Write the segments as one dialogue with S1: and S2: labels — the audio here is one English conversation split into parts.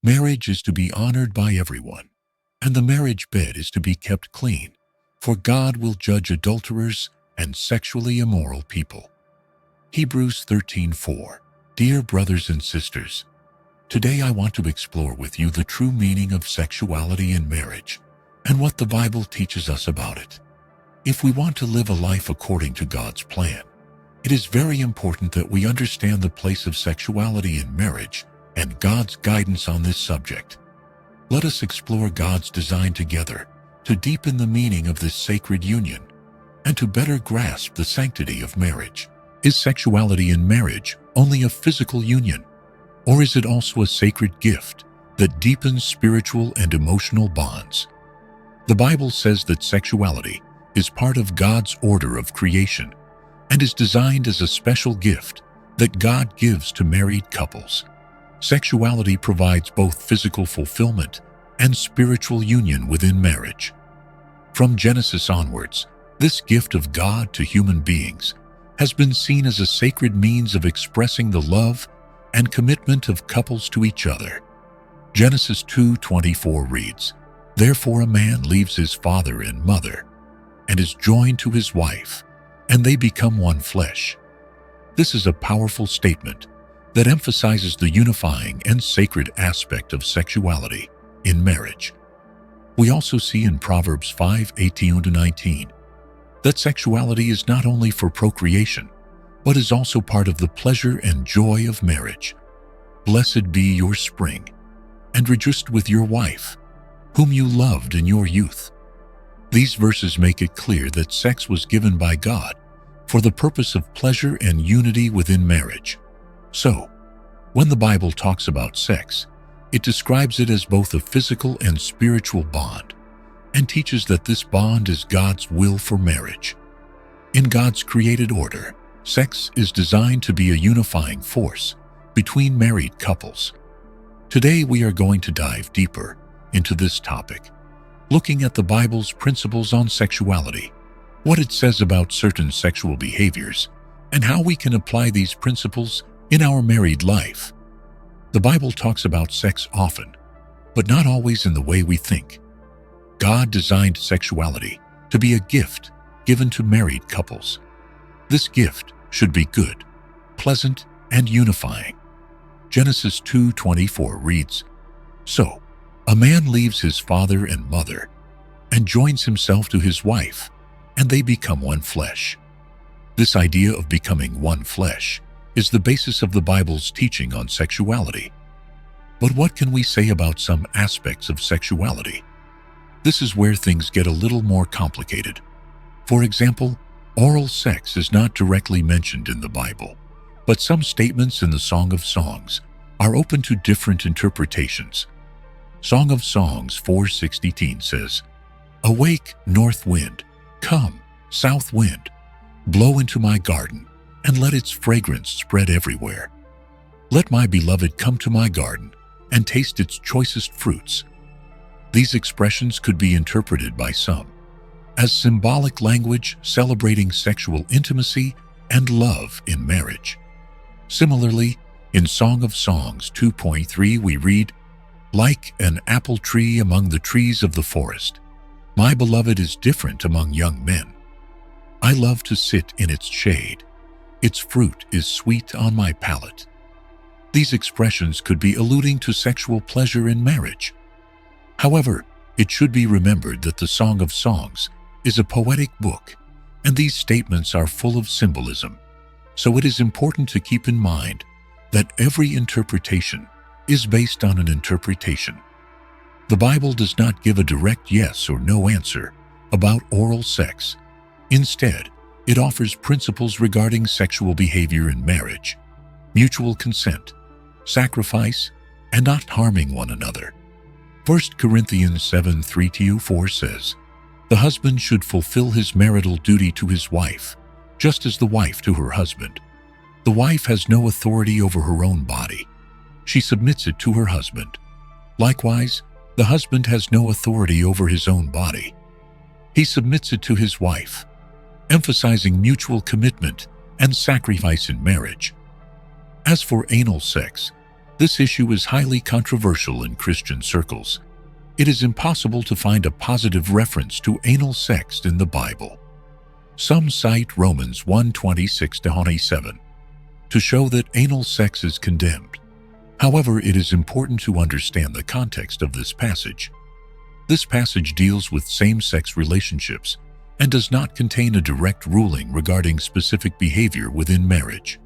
S1: Marriage is to be honored by everyone, and the marriage bed is to be kept clean, for God will judge adulterers and sexually immoral people. Hebrews 13:4. Dear brothers and sisters, today I want to explore with you the true meaning of sexuality in marriage and what the Bible teaches us about it. If we want to live a life according to God's plan, it is very important that we understand the place of sexuality in marriage and God's guidance on this subject. Let us explore God's design together to deepen the meaning of this sacred union and to better grasp the sanctity of marriage. Is sexuality in marriage only a physical union, or is it also a sacred gift that deepens spiritual and emotional bonds? The Bible says that sexuality is part of God's order of creation and is designed as a special gift that God gives to married couples. Sexuality provides both physical fulfillment and spiritual union within marriage. From Genesis onwards, this gift of God to human beings has been seen as a sacred means of expressing the love and commitment of couples to each other. Genesis 2:24 reads, "Therefore a man leaves his father and mother and is joined to his wife, and they become one flesh." This is a powerful statement that emphasizes the unifying and sacred aspect of sexuality in marriage. We also see in Proverbs 5:18-19 that sexuality is not only for procreation, but is also part of the pleasure and joy of marriage. Blessed be your spring, and rejoice with your wife, whom you loved in your youth. These verses make it clear that sex was given by God for the purpose of pleasure and unity within marriage. So, when the Bible talks about sex, it describes it as both a physical and spiritual bond, and teaches that this bond is God's will for marriage. In God's created order, sex is designed to be a unifying force between married couples. Today we are going to dive deeper into this topic, looking at the Bible's principles on sexuality, what it says about certain sexual behaviors, and how we can apply these principles in our married life. The Bible talks about sex often, but not always in the way we think. God designed sexuality to be a gift given to married couples. This gift should be good, pleasant, and unifying. Genesis 2:24 reads, "So, a man leaves his father and mother and joins himself to his wife, and they become one flesh." This idea of becoming one flesh is the basis of the Bible's teaching on sexuality. But what can we say about some aspects of sexuality? This is where things get a little more complicated. For example, oral sex is not directly mentioned in the Bible, but some statements in the Song of Songs are open to different interpretations. Song of Songs 4:16 says, "Awake, north wind, come, south wind, blow into my garden, and let its fragrance spread everywhere. Let my beloved come to my garden and taste its choicest fruits." These expressions could be interpreted by some as symbolic language celebrating sexual intimacy and love in marriage. Similarly, in Song of Songs 2.3 we read, "Like an apple tree among the trees of the forest, my beloved is different among young men. I love to sit in its shade. Its fruit is sweet on my palate." These expressions could be alluding to sexual pleasure in marriage. However, it should be remembered that the Song of Songs is a poetic book, and these statements are full of symbolism. So it is important to keep in mind that every interpretation is based on an interpretation. The Bible does not give a direct yes or no answer about oral sex. Instead, it offers principles regarding sexual behavior in marriage, mutual consent, sacrifice, and not harming one another. 1 Corinthians 7:3-4 says, "The husband should fulfill his marital duty to his wife, just as the wife to her husband. The wife has no authority over her own body. She submits it to her husband. Likewise, the husband has no authority over his own body. He submits it to his wife," emphasizing mutual commitment and sacrifice in marriage. As for anal sex, This issue is highly controversial in Christian circles. It is impossible to find a positive reference to anal sex in the Bible. Some cite Romans 1:26-27 to show that anal sex is condemned. However, it is important to understand the context of this passage. This passage deals with same-sex relationships and does not contain a direct ruling regarding specific behavior within marriage.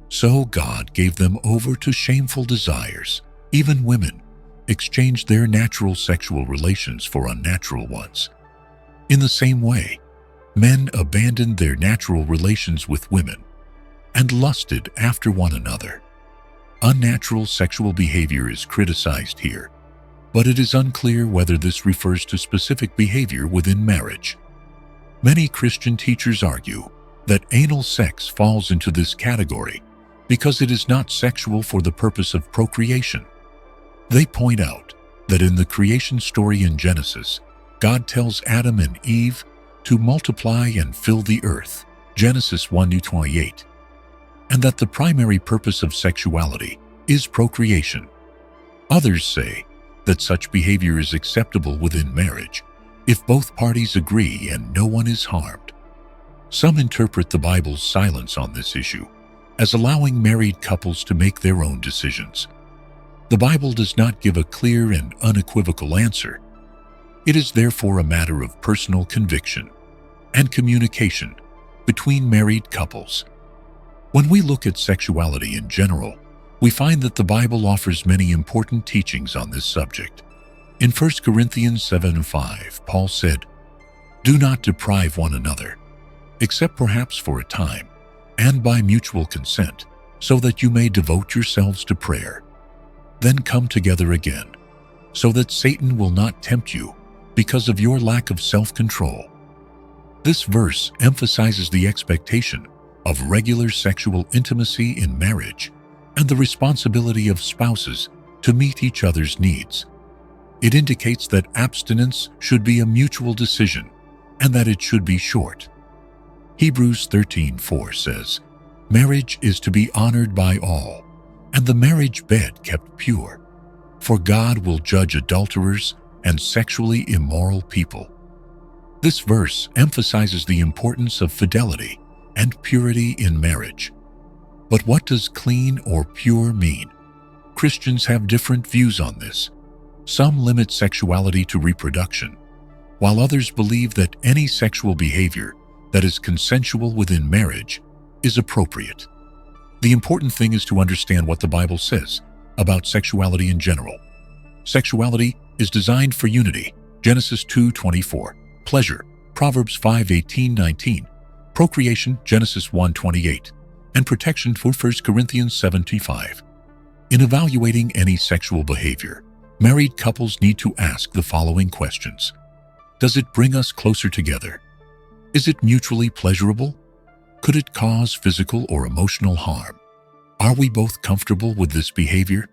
S1: So God gave them over to shameful desires. Even women exchanged their natural sexual relations for unnatural ones. In the same way, men abandoned their natural relations with women and lusted after one another. Unnatural sexual behavior is criticized here, but it is unclear whether this refers to specific behavior within marriage. Many Christian teachers argue that anal sex falls into this category because it is not sexual for the purpose of procreation. They point out that in the creation story in Genesis, God tells Adam and Eve to multiply and fill the earth, Genesis 1:28, and that the primary purpose of sexuality is procreation. Others say that such behavior is acceptable within marriage if both parties agree and no one is harmed. Some interpret the Bible's silence on this issue as allowing married couples to make their own decisions. The Bible does not give a clear and unequivocal answer. It is therefore a matter of personal conviction and communication between married couples. When we look at sexuality in general, we find that the Bible offers many important teachings on this subject. In 1 Corinthians 7:5, Paul said, "Do not deprive one another, except perhaps for a time, and by mutual consent, so that you may devote yourselves to prayer. Then come together again, so that Satan will not tempt you because of your lack of self-control." This verse emphasizes the expectation of regular sexual intimacy in marriage and the responsibility of spouses to meet each other's needs. It indicates that abstinence should be a mutual decision and that it should be short. Hebrews 13:4 says, "Marriage is to be honored by all, and the marriage bed kept pure, for God will judge adulterers and sexually immoral people." This verse emphasizes the importance of fidelity and purity in marriage. But what does clean or pure mean? Christians have different views on this. Some limit sexuality to reproduction, while others believe that any sexual behavior that is consensual within marriage is appropriate. The important thing is to understand what the Bible says about sexuality in general. Sexuality is designed for unity, Genesis 2:24, pleasure, Proverbs 5:18-19, procreation, Genesis 1:28, and protection for 1 Corinthians 7:5. In evaluating any sexual behavior, married couples need to ask the following questions. Does it bring us closer together? Is it mutually pleasurable? Could it cause physical or emotional harm? Are we both comfortable with this behavior?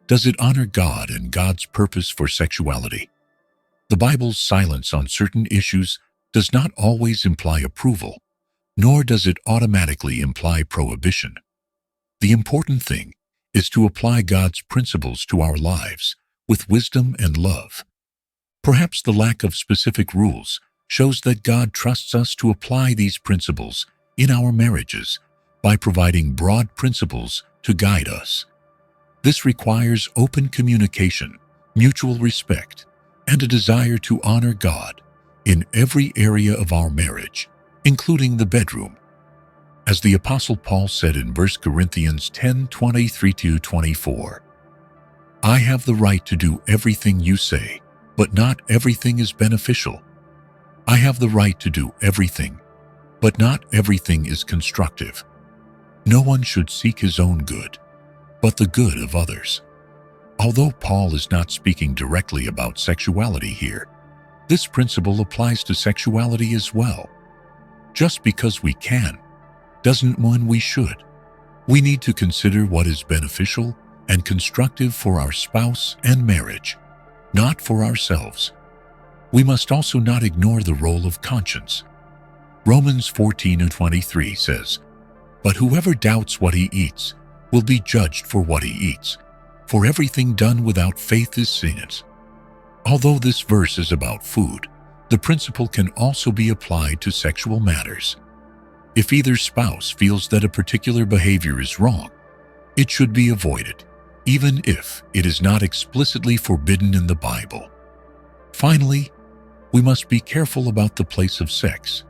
S1: Does it honor God and God's purpose for sexuality? The Bible's silence on certain issues does not always imply approval, nor does it automatically imply prohibition. The important thing is to apply God's principles to our lives with wisdom and love. Perhaps the lack of specific rules shows that God trusts us to apply these principles in our marriages by providing broad principles to guide us. This requires open communication, mutual respect, and a desire to honor God in every area of our marriage, including the bedroom. As the Apostle Paul said in 1 Corinthians 10:23-24, "I have the right to do everything you say, but not everything is beneficial. I have the right to do everything, but not everything is constructive. No one should seek his own good, but the good of others." Although Paul is not speaking directly about sexuality here, this principle applies to sexuality as well. Just because we can, doesn't mean we should. We need to consider what is beneficial and constructive for our spouse and marriage, not for ourselves. We must also not ignore the role of conscience. Romans 14:23 says, "But whoever doubts what he eats will be judged for what he eats, for everything done without faith is sin. Although this verse is about food, the principle can also be applied to sexual matters. If either spouse feels that a particular behavior is wrong, it should be avoided, even if it is not explicitly forbidden in the Bible. Finally, we must be careful about the place of sex.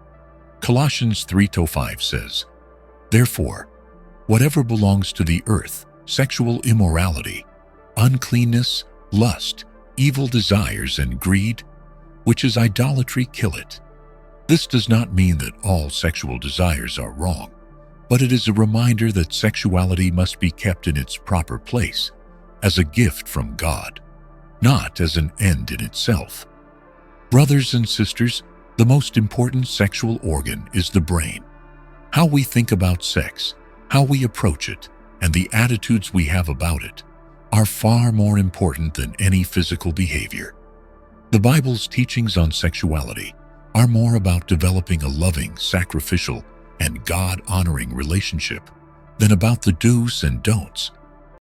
S1: Colossians 3:5 says, "Therefore, whatever belongs to the earth, sexual immorality, uncleanness, lust, evil desires, and greed, which is idolatry, kill it." This does not mean that all sexual desires are wrong, but it is a reminder that sexuality must be kept in its proper place, as a gift from God, not as an end in itself. Brothers and sisters, the most important sexual organ is the brain. How we think about sex, how we approach it, and the attitudes we have about it are far more important than any physical behavior. The Bible's teachings on sexuality are more about developing a loving, sacrificial, and God-honoring relationship than about the do's and don'ts